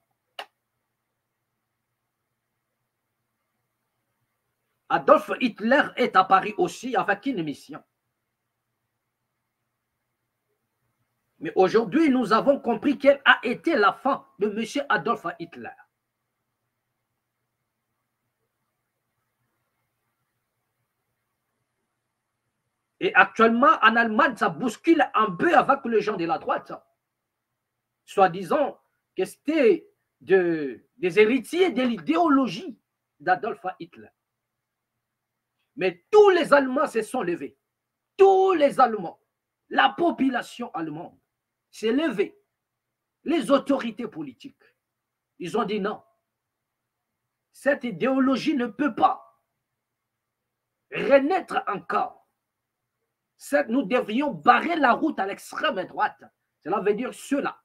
Adolf Hitler est apparu aussi avec une mission. Mais aujourd'hui, nous avons compris quelle a été la fin de M. Adolf Hitler. Et actuellement, en Allemagne, ça bouscule un peu avec les gens de la droite. Soi-disant que c'était des héritiers de l'idéologie d'Adolf Hitler. Mais tous les Allemands se sont levés. Tous les Allemands, la population allemande s'est levée. Les autorités politiques, ils ont dit non. Cette idéologie ne peut pas renaître encore. Nous devrions barrer la route à l'extrême droite. Cela veut dire ceux-là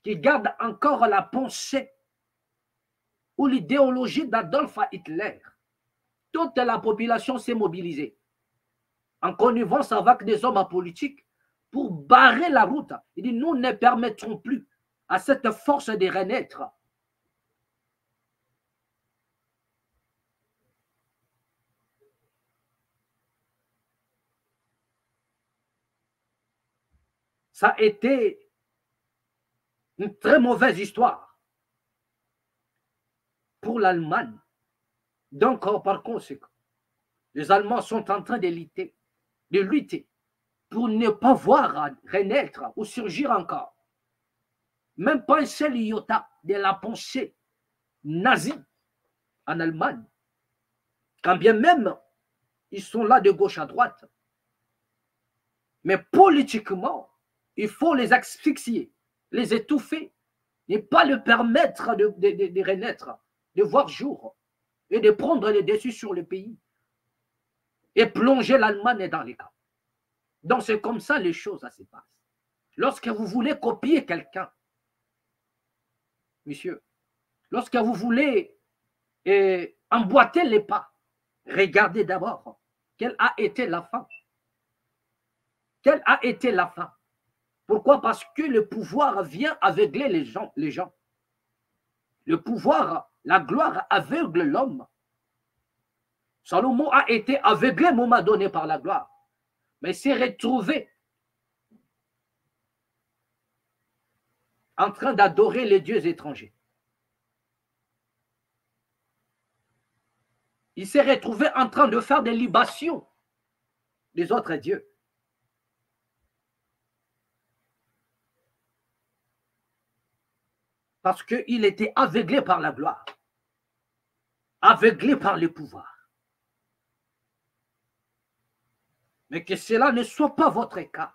qui gardent encore la pensée ou l'idéologie d'Adolf Hitler. Toute la population s'est mobilisée en connivence avec des hommes politiques pour barrer la route. Il dit, nous ne permettrons plus à cette force de renaître. Ça a été une très mauvaise histoire pour l'Allemagne. Donc, par conséquent, les Allemands sont en train de lutter pour ne pas voir renaître ou surgir encore. Même pas un seul iota de la pensée nazie en Allemagne. Quand bien même, ils sont là de gauche à droite. Mais politiquement, il faut les asphyxier, les étouffer, ne pas leur permettre de renaître, de voir jour et de prendre les dessus sur le pays et plonger l'Allemagne dans les cas. Donc c'est comme ça les choses se passent. Lorsque vous voulez copier quelqu'un, monsieur, lorsque vous voulez emboîter les pas, regardez d'abord quelle a été la fin. Quelle a été la fin? Pourquoi? Parce que le pouvoir vient aveugler les gens. Le pouvoir, la gloire aveugle l'homme. Salomon a été aveuglé à un moment donné par la gloire. Mais s'est retrouvé en train d'adorer les dieux étrangers. Il s'est retrouvé en train de faire des libations des autres dieux. Parce qu'il était aveuglé par la gloire, aveuglé par le pouvoir. Mais que cela ne soit pas votre cas.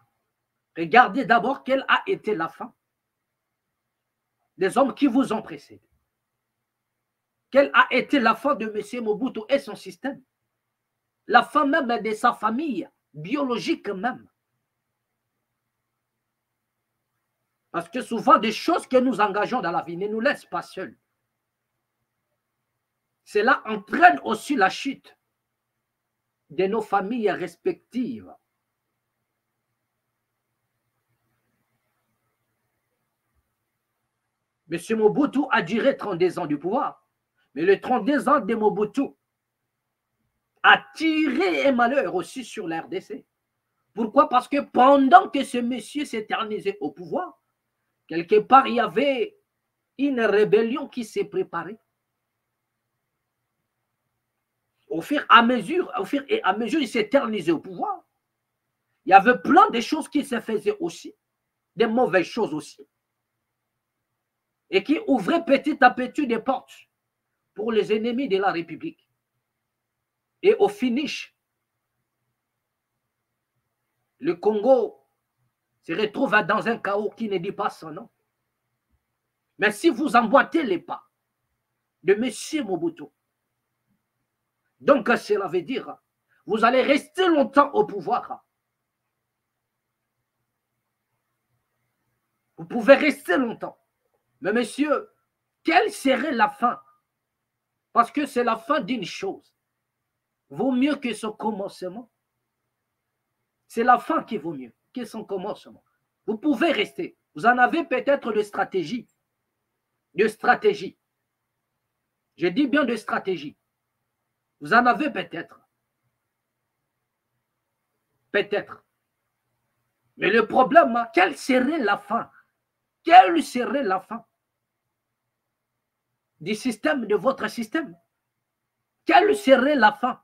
Regardez d'abord quelle a été la fin des hommes qui vous ont précédé. Quelle a été la fin de M. Mobutu et son système? La fin même de sa famille, biologique même. Parce que souvent, des choses que nous engageons dans la vie ne nous laissent pas seuls. Cela entraîne aussi la chute de nos familles respectives. M. Mobutu a duré 32 ans du pouvoir. Mais les 32 ans de Mobutu a tiré un malheur aussi sur la RDC. Pourquoi? Parce que pendant que ce monsieur s'éternisait au pouvoir, quelque part, il y avait une rébellion qui s'est préparée. Au fur et à mesure, il s'éternisait au pouvoir. Il y avait plein de choses qui se faisaient aussi, des mauvaises choses aussi, et qui ouvraient petit à petit des portes pour les ennemis de la République. Et au finish, le Congo se retrouve dans un chaos qui ne dit pas son nom. Mais si vous emboîtez les pas de M. Mobutu, donc cela veut dire vous allez rester longtemps au pouvoir. Vous pouvez rester longtemps. Mais monsieur, quelle serait la fin? Parce que c'est la fin d'une chose. Vaut mieux que son commencement. C'est la fin qui vaut mieux que son commencement. Vous pouvez rester. Vous en avez peut-être de stratégie. De stratégie. Je dis bien de stratégie. Vous en avez peut-être. Peut-être. Mais le problème, quelle serait la fin? Quelle serait la fin du système, de votre système? Quelle serait la fin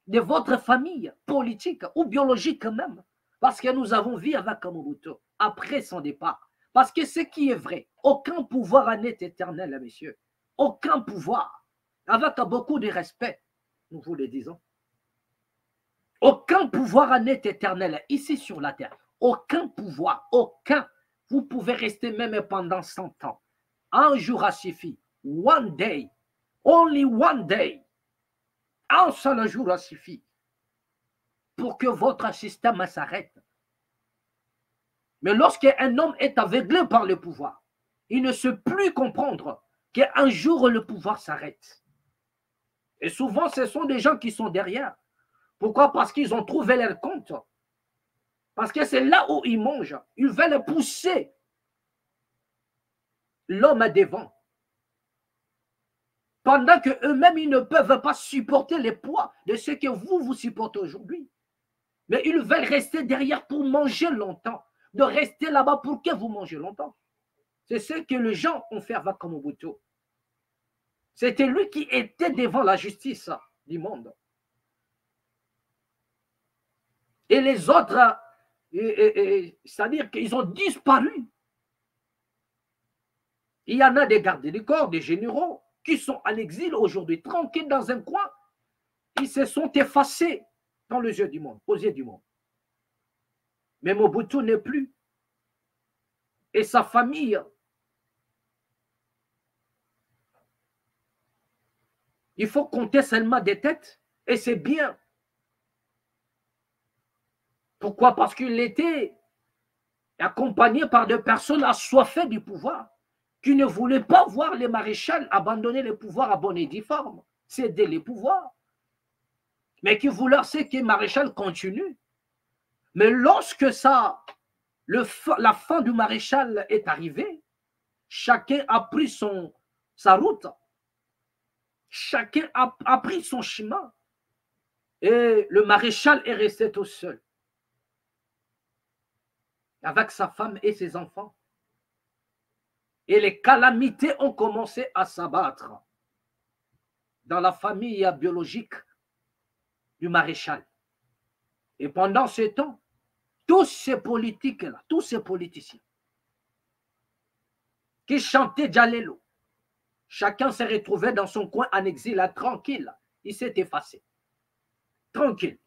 de votre famille politique ou biologique même? Parce que nous avons vu avec Mobutu, après son départ. Parce que ce qui est vrai, aucun pouvoir n'est éternel, messieurs. Aucun pouvoir. Avec beaucoup de respect, nous vous le disons. Aucun pouvoir n'est éternel ici sur la terre. Aucun pouvoir, aucun. Vous pouvez rester même pendant 100 ans. Un jour a suffi. One day. Only one day. Un seul jour a suffi pour que votre système s'arrête. Mais lorsqu'un homme est aveuglé par le pouvoir, il ne sait plus comprendre qu'un jour le pouvoir s'arrête. Et souvent, ce sont des gens qui sont derrière. Pourquoi? Parce qu'ils ont trouvé leur compte. Parce que c'est là où ils mangent. Ils veulent pousser l'homme devant. Pendant qu'eux-mêmes, ils ne peuvent pas supporter les poids de ce que vous supportez aujourd'hui. Mais ils veulent rester derrière pour manger longtemps. De rester là-bas pour que vous mangez longtemps. C'est ce que les gens ont fait avec Mobutu. C'était lui qui était devant la justice du monde. Et les autres, c'est-à-dire qu'ils ont disparu. Il y en a des gardes du corps, des généraux, qui sont à l'exil aujourd'hui, tranquilles dans un coin. Ils se sont effacés dans les yeux du monde, aux yeux du monde. Mais Mobutu n'est plus. Et sa famille, il faut compter seulement des têtes, et c'est bien. Pourquoi? Parce qu'il était accompagné par des personnes assoiffées du pouvoir, qui ne voulaient pas voir les maréchals abandonner le pouvoir à bonne et due forme, céder les pouvoirs, mais qui voulaient que maréchal continue. Mais lorsque la fin du maréchal est arrivée, chacun a pris sa route, chacun a pris son chemin, et le maréchal est resté tout seul, avec sa femme et ses enfants. Et les calamités ont commencé à s'abattre dans la famille biologique du maréchal. Et pendant ce temps, tous ces politiques-là, tous ces politiciens qui chantaient Djalelo, chacun s'est retrouvé dans son coin en exil, là, tranquille. Il s'est effacé. Tranquille.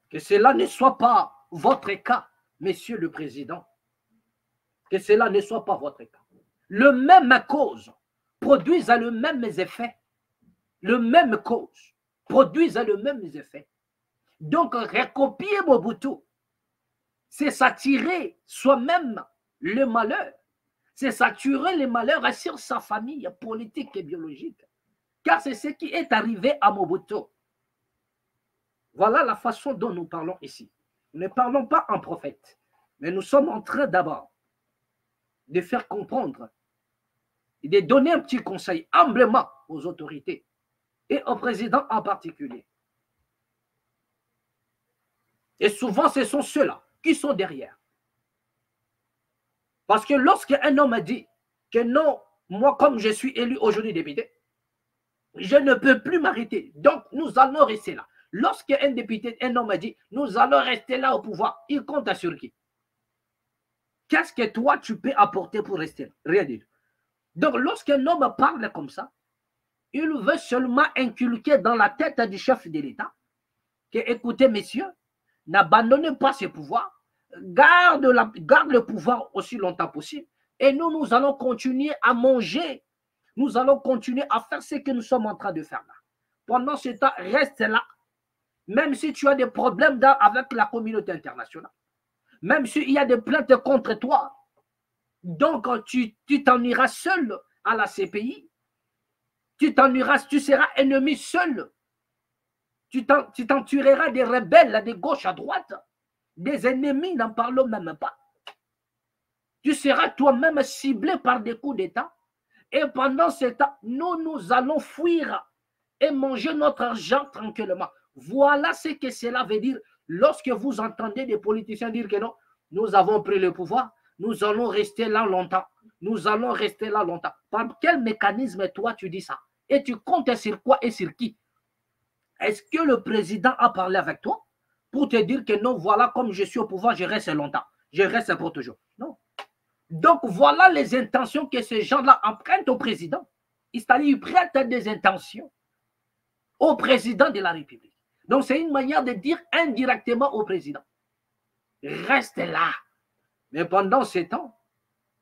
Que cela ne soit pas votre cas, Monsieur le Président. Que cela ne soit pas votre cas. Le même cause produisent le même effet. Le même cause produisent le même effet. Donc, recopier Mobutu, c'est s'attirer soi-même le malheur. C'est s'attirer le malheur sur sa famille politique et biologique. Car c'est ce qui est arrivé à Mobutu. Voilà la façon dont nous parlons ici. Nous ne parlons pas en prophète, mais nous sommes en train d'abord de faire comprendre et de donner un petit conseil humblement aux autorités et au président en particulier. Et souvent, ce sont ceux-là qui sont derrière. Parce que lorsqu'un homme a dit que non, moi, comme je suis élu aujourd'hui député, je ne peux plus m'arrêter. Donc, nous allons rester là. Lorsqu'un député, un homme a dit, nous allons rester là au pouvoir, il compte sur qui? Qu'est-ce que toi, tu peux apporter pour rester là? Rien du tout. Donc, lorsqu'un homme parle comme ça, il veut seulement inculquer dans la tête du chef de l'État que, écoutez, messieurs, n'abandonnez pas ce pouvoir, garde le pouvoir aussi longtemps possible, et nous allons continuer à manger, nous allons continuer à faire ce que nous sommes en train de faire là. Pendant ce temps, reste là, même si tu as des problèmes avec la communauté internationale, même s'il y a des plaintes contre toi, donc tu t'en iras seul à la CPI, tu seras ennemi seul, tu t'en tueras des rebelles de gauche à droite, des ennemis, n'en parlons même pas. Tu seras toi-même ciblé par des coups d'État, et pendant ce temps, nous allons fuir et manger notre argent tranquillement. Voilà ce que cela veut dire lorsque vous entendez des politiciens dire que non, nous avons pris le pouvoir, nous allons rester là longtemps. Nous allons rester là longtemps. Par quel mécanisme toi tu dis ça? Et tu comptes sur quoi et sur qui? Est-ce que le président a parlé avec toi pour te dire que non, voilà, comme je suis au pouvoir, je reste longtemps. Je reste pour toujours? Non. Donc voilà les intentions que ces gens-là empruntent au président. C'est-à-dire ils prêtent des intentions au président de la République. Donc, c'est une manière de dire indirectement au président, reste là. Mais pendant ce temps,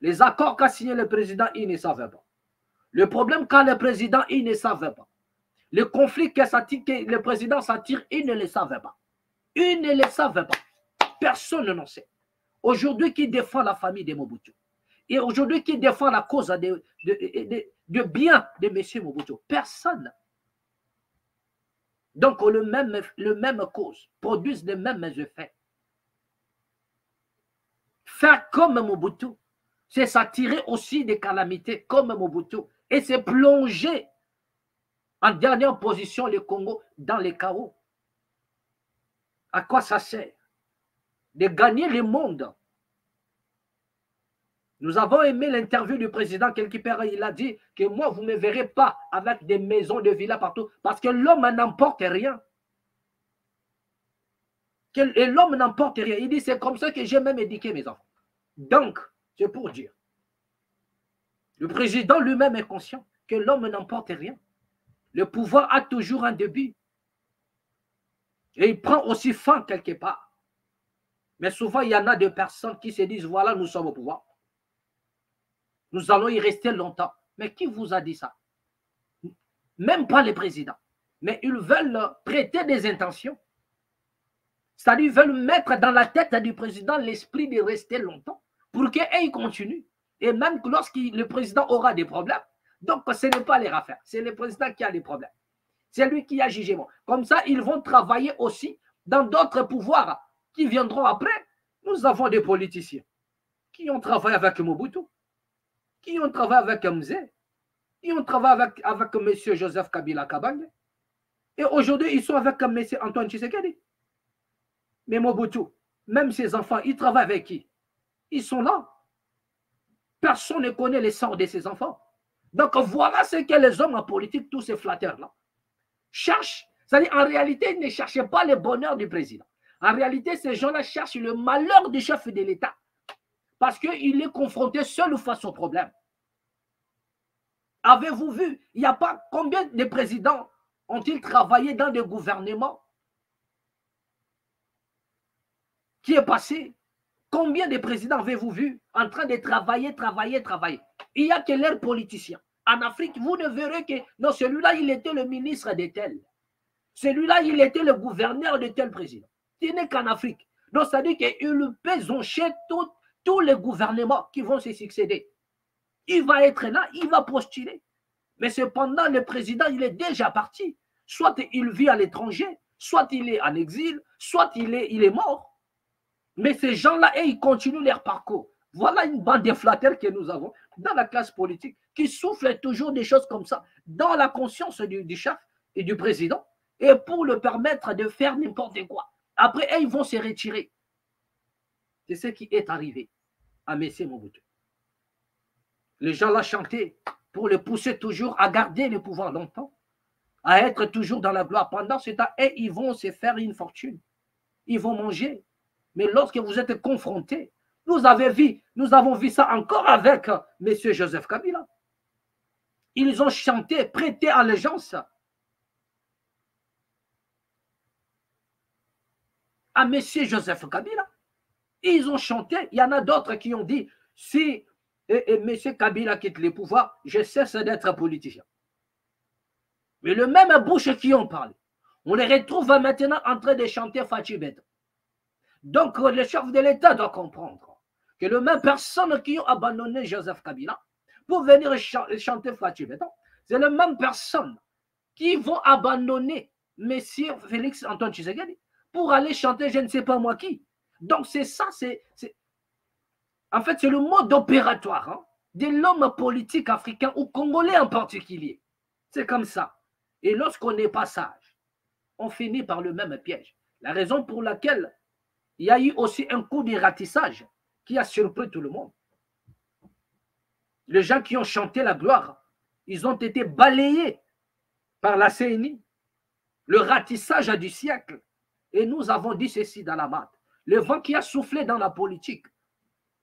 les accords qu'a signé le président, il ne savait pas. Le problème quand le président, il ne savait pas. Le conflit que le président s'attire, il ne le savait pas. Il ne le savait pas. Personne n'en sait. Aujourd'hui, qui défend la famille de Mobutu? Et aujourd'hui, qui défend la cause de bien de M. Mobutu? Personne. Donc, le même cause produisent les mêmes effets. Faire comme Mobutu, c'est s'attirer aussi des calamités comme Mobutu et c'est plonger en dernière position le Congo dans les chaos. À quoi ça sert? De gagner le monde. Nous avons aimé l'interview du président quelque part. Il a dit que moi, vous ne me verrez pas avec des maisons, de villas partout parce que l'homme n'emporte rien. Et l'homme n'emporte rien. Il dit c'est comme ça que j'ai même éduqué mes enfants. Donc, c'est pour dire. Le président lui-même est conscient que l'homme n'emporte rien. Le pouvoir a toujours un début. Et il prend aussi fin quelque part. Mais souvent, il y en a des personnes qui se disent, voilà, nous sommes au pouvoir. Nous allons y rester longtemps. Mais qui vous a dit ça? Même pas les présidents. Mais ils veulent prêter des intentions. C'est-à-dire, ils veulent mettre dans la tête du président l'esprit de rester longtemps pour qu'il continue. Et même lorsque le président aura des problèmes, donc ce n'est pas les affaires. C'est le président qui a des problèmes. C'est lui qui a jugement. Comme ça, ils vont travailler aussi dans d'autres pouvoirs qui viendront après. Nous avons des politiciens qui ont travaillé avec Mobutu, qui ont travaillé avec Mzee, qui ont travaillé avec M. Joseph Kabila Kabange. Et aujourd'hui, ils sont avec M. Antoine Tshisekedi. Mais Mobutu, même ses enfants, ils travaillent avec qui? Ils sont là. Personne ne connaît les sorts de ces enfants. Donc voilà ce que les hommes en politique, tous ces flatteurs-là, cherchent. C'est-à-dire, en réalité, ils ne cherchaient pas le bonheur du président. En réalité, ces gens-là cherchent le malheur du chef de l'État. Parce qu'il est confronté seul face au problème. Avez-vous vu, il n'y a pas combien de présidents ont-ils travaillé dans des gouvernements qui est passé? Combien de présidents avez-vous vu en train de travailler? Il n'y a que leurs politiciens. En Afrique, vous ne verrez que, non, celui-là, il était le ministre de tel. Celui-là, il était le gouverneur de tel président. Ce n'est qu'en Afrique. Donc, ça veut dire qu'il peut zoncher tous les gouvernements qui vont se succéder. Il va être là, il va postuler. Mais cependant, le président, il est déjà parti. Soit il vit à l'étranger, soit il est en exil, soit il est mort. Mais ces gens-là, ils continuent leur parcours. Voilà une bande de flatteurs que nous avons dans la classe politique qui souffle toujours des choses comme ça dans la conscience du chef et du président et pour le permettre de faire n'importe quoi. Après, ils vont se retirer. C'est ce qui est arrivé à Messé Mobutu. Les gens l'ont chanté pour le pousser toujours à garder le pouvoir longtemps, à être toujours dans la gloire. Pendant ce temps, ils vont se faire une fortune. Ils vont manger. Mais lorsque vous êtes confrontés, nous avons vu ça encore avec M. Joseph Kabila. Ils ont chanté, prêté allégeance à M. Joseph Kabila. Ils ont chanté, il y en a d'autres qui ont dit, si M. Kabila quitte le pouvoir, je cesse d'être politicien. Mais le même bouche qui ont parlé, on les retrouve maintenant en train de chanter Fachi Beton. Donc, le chef de l'État doit comprendre que les mêmes personnes qui ont abandonné Joseph Kabila pour venir chanter Fachi Beton, c'est les mêmes personnes qui vont abandonner M. Félix Antoine Tshisekedi pour aller chanter je ne sais pas moi qui. Donc, c'est ça, en fait, c'est le mode opératoire de l'homme politique africain ou congolais en particulier. C'est comme ça. Et lorsqu'on n'est pas sage, on finit par le même piège. La raison pour laquelle il y a eu aussi un coup de ratissage qui a surpris tout le monde. Les gens qui ont chanté la gloire, ils ont été balayés par la CNI. Le ratissage du siècle. Et nous avons dit ceci dans la mat. Le vent qui a soufflé dans la politique,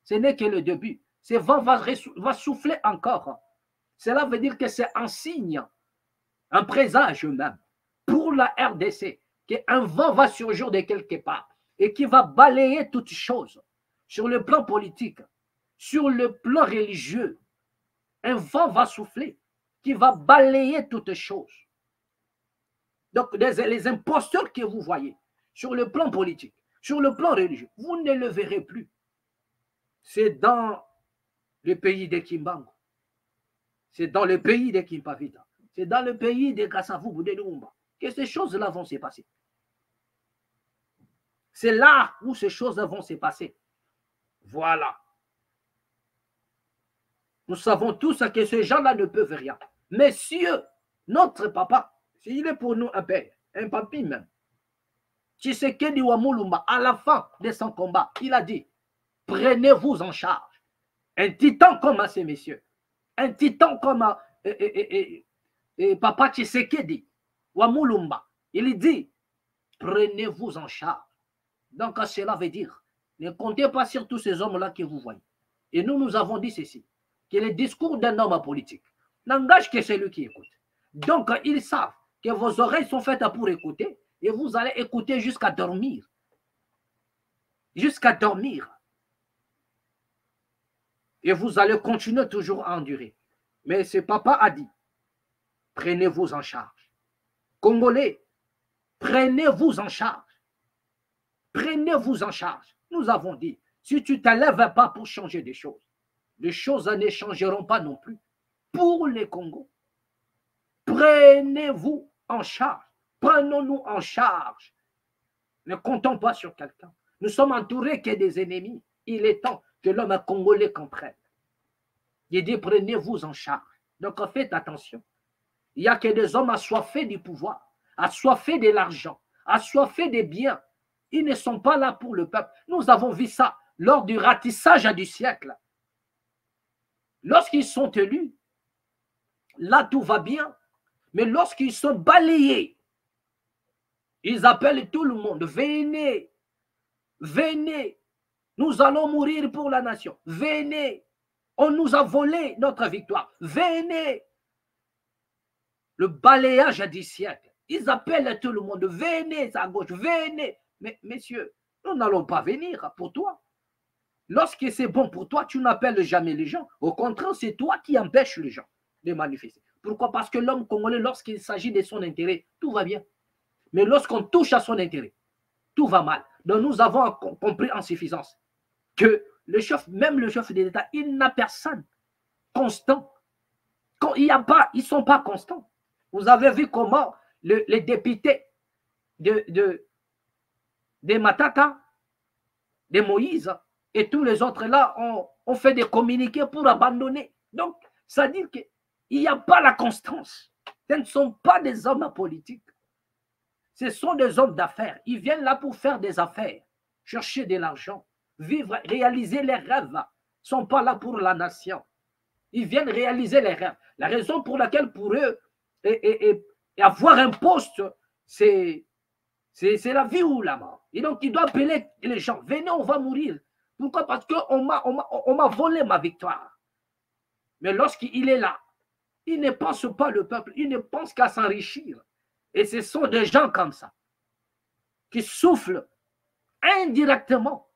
ce n'est que le début. Ce vent va souffler encore. Cela veut dire que c'est un signe, un présage même, pour la RDC, qu'un vent va surgir de quelque part et qui va balayer toutes choses sur le plan politique, sur le plan religieux. Un vent va souffler qui va balayer toutes choses. Donc, les imposteurs que vous voyez sur le plan politique, sur le plan religieux, vous ne le verrez plus. C'est dans le pays de Kimbangu, c'est dans le pays de Kimpavita, c'est dans le pays de Kassavubu, de Lumumba, que ces choses-là vont se passer. C'est là où ces choses vont se passer. Voilà. Nous savons tous que ces gens-là ne peuvent rien. Messieurs, notre papa, il est pour nous un père, un papi même. Tshisekedi Wamulumba, à la fin de son combat, il a dit, prenez-vous en charge. Un titan comme ces messieurs, un titan comme papa Tshisekedi Wamulumba, il dit, prenez-vous en charge. Donc cela veut dire, ne comptez pas sur tous ces hommes-là que vous voyez. Et nous avons dit ceci, que le discours d'un homme politique n'engage que celui qui écoute. Donc ils savent que vos oreilles sont faites pour écouter et vous allez écouter jusqu'à dormir. Jusqu'à dormir. Et vous allez continuer toujours à endurer. Mais ce papa a dit, prenez-vous en charge. Congolais, prenez-vous en charge. Prenez-vous en charge. Nous avons dit, si tu ne t'élèves pas pour changer des choses ne changeront pas non plus pour les Congos. Prenez-vous en charge. Prenons-nous en charge. Ne comptons pas sur quelqu'un. Nous sommes entourés que des ennemis. Il est temps que l'homme congolais comprenne. Il dit, prenez-vous en charge. Donc faites attention. Il n'y a que des hommes assoiffés du pouvoir, assoiffés de l'argent, assoiffés des biens. Ils ne sont pas là pour le peuple. Nous avons vu ça lors du ratissage du siècle, lorsqu'ils sont élus, là tout va bien. Mais lorsqu'ils sont balayés, ils appellent tout le monde. Venez, venez, nous allons mourir pour la nation. Venez, on nous a volé notre victoire. Venez. Le balayage du siècle. Ils appellent tout le monde. Venez à gauche, venez. Mais messieurs, nous n'allons pas venir pour toi. Lorsque c'est bon pour toi, tu n'appelles jamais les gens. Au contraire, c'est toi qui empêches les gens de manifester. Pourquoi? Parce que l'homme congolais, lorsqu'il s'agit de son intérêt, tout va bien. Mais lorsqu'on touche à son intérêt, tout va mal. Donc nous avons compris en suffisance que le chef, même le chef de l'État, il n'a personne constant. Quand il y a pas, ils ne sont pas constants. Vous avez vu comment les députés de Matata, de Moïse et tous les autres là ont fait des communiqués pour abandonner. Donc, ça veut dire qu'il n'y a pas la constance. Ce ne sont pas des hommes politiques. Ce sont des hommes d'affaires. Ils viennent là pour faire des affaires, chercher de l'argent, vivre, réaliser les rêves. Ils ne sont pas là pour la nation. Ils viennent réaliser les rêves. La raison pour laquelle pour eux, et avoir un poste, c'est la vie ou la mort. Et donc, il doit appeler les gens. Venez, on va mourir. Pourquoi? Parce qu'on m'a volé ma victoire. Mais lorsqu'il est là, il ne pense pas le peuple. Il ne pense qu'à s'enrichir. Et ce sont des gens comme ça qui soufflent indirectement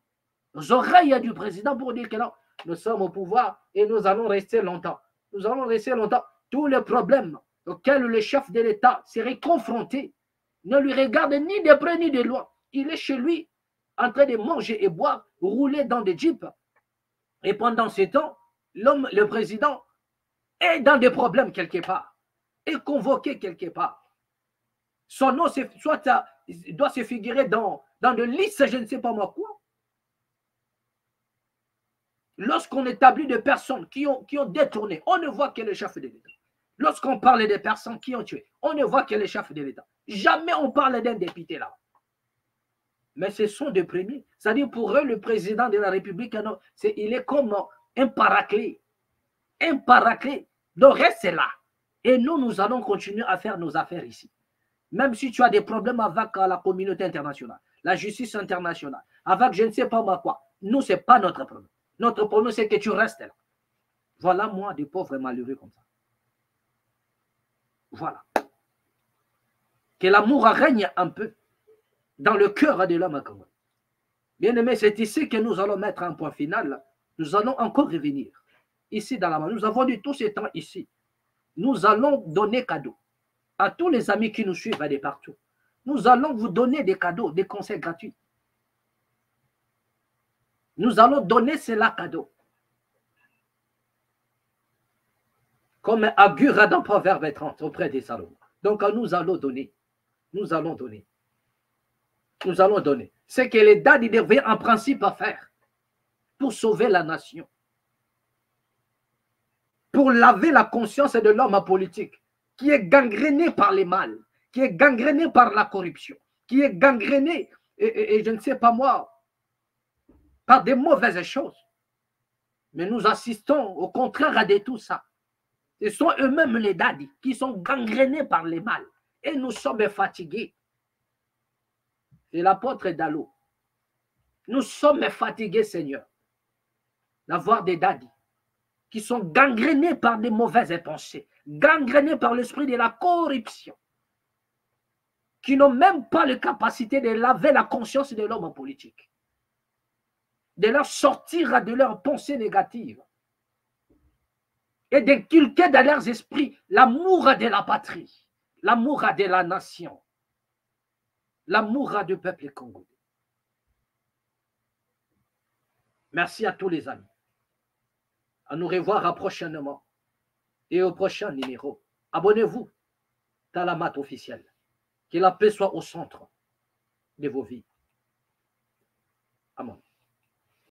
aux oreilles du président pour dire que non, nous sommes au pouvoir et nous allons rester longtemps. Nous allons rester longtemps. Tous les problèmes auxquels le chef de l'État serait confronté ne lui regarde ni de près ni de loin. Il est chez lui en train de manger et boire, rouler dans des jeeps. Et pendant ce temps, le président est dans des problèmes quelque part, est convoqué quelque part. Son nom doit se figurer dans de listes, je ne sais pas moi quoi. Lorsqu'on établit des personnes qui ont détourné, on ne voit que le chef de l'État. Lorsqu'on parle des personnes qui ont tué, on ne voit que le chef de l'État. Jamais on parle d'un député là. Mais ce sont des premiers. C'est-à-dire pour eux, le président de la République, il est comme un paraclet. Un paraclet. Le reste, c'est là. Et nous allons continuer à faire nos affaires ici. Même si tu as des problèmes avec la communauté internationale, la justice internationale, avec je ne sais pas moi quoi, nous, ce n'est pas notre problème. Notre problème, c'est que tu restes là. Voilà moi, des pauvres malheureux comme ça. Voilà. Que l'amour règne un peu dans le cœur de l'homme congolais. Bien aimé, c'est ici que nous allons mettre un point final. Nous allons encore revenir. Ici dans la main. Nous avons dit tout ce temps ici. Nous allons donner cadeau à tous les amis qui nous suivent de partout. Nous allons vous donner des cadeaux, des conseils gratuits. Nous allons donner cela cadeau. Comme augure dans Proverbe 30 auprès des Salomon. Donc nous allons donner. Nous allons donner. Nous allons donner. C'est que les dates devaient en principe à faire pour sauver la nation. Pour laver la conscience de l'homme politique qui est gangréné par les mal, qui est gangréné par la corruption, qui est gangréné, et je ne sais pas moi, par des mauvaises choses. Mais nous assistons au contraire à de tout ça. Ce sont eux-mêmes les dadis qui sont gangrénés par les mal. Et nous sommes fatigués. C'est l'apôtre Dalo. Nous sommes fatigués, Seigneur, d'avoir des dadis qui sont gangrénés par des mauvaises pensées, gangrénés par l'esprit de la corruption, qui n'ont même pas la capacité de laver la conscience de l'homme politique, de leur sortir de leurs pensées négatives et d'inculquer dans leurs esprits l'amour de la patrie, l'amour de la nation, l'amour du peuple congolais. Merci à tous les amis. À nous revoir prochainement et au prochain numéro. Abonnez-vous à la mat officielle. Que la paix soit au centre de vos vies. Amen.